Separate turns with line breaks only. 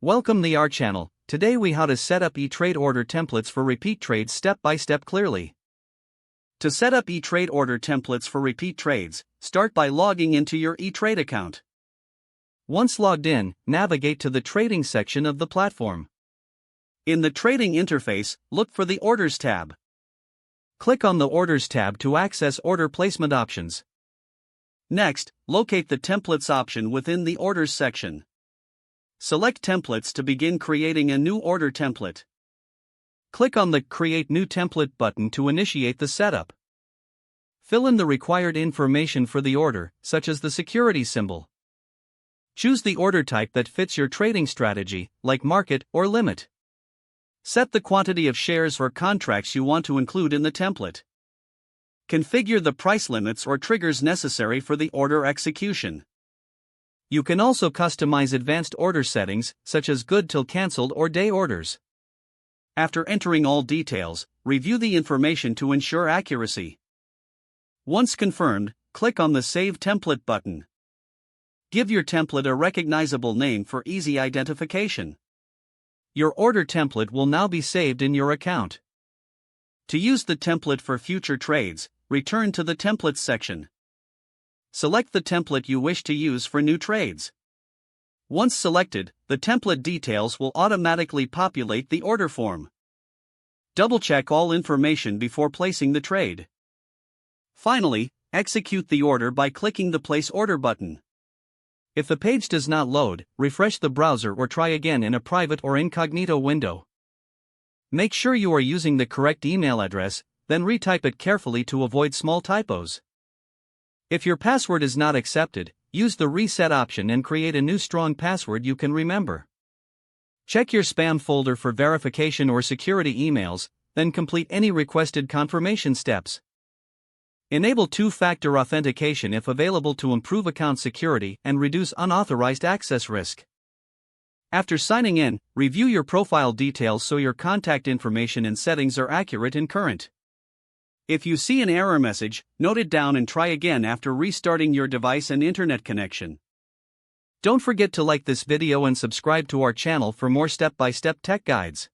Welcome to our channel. Today we how to set up e-trade order templates for repeat trades step by step clearly. To set up e-trade order templates for repeat trades, start by logging into your e-trade account. Once logged in, navigate to the trading section of the platform. In the trading interface, look for the Orders tab. Click on the Orders tab to access order placement options. Next, locate the Templates option within the Orders section. Select Templates to begin creating a new order template. Click on the Create New Template button to initiate the setup. Fill in the required information for the order, such as the security symbol. Choose the order type that fits your trading strategy, like market or limit. Set the quantity of shares or contracts you want to include in the template. Configure the price limits or triggers necessary for the order execution. You can also customize advanced order settings, such as good till cancelled or day orders. After entering all details, review the information to ensure accuracy. Once confirmed, click on the Save Template button. Give your template a recognizable name for easy identification. Your order template will now be saved in your account. To use the template for future trades, return to the Templates section. Select the template you wish to use for new trades. Once selected, the template details will automatically populate the order form. Double-check all information before placing the trade. Finally, execute the order by clicking the Place Order button. If the page does not load, refresh the browser or try again in a private or incognito window. Make sure you are using the correct email address, then retype it carefully to avoid small typos. If your password is not accepted, use the reset option and create a new strong password you can remember. Check your spam folder for verification or security emails, then complete any requested confirmation steps. Enable two-factor authentication if available to improve account security and reduce unauthorized access risk. After signing in, review your profile details so your contact information and settings are accurate and current. If you see an error message, note it down and try again after restarting your device and internet connection. Don't forget to like this video and subscribe to our channel for more step-by-step tech guides.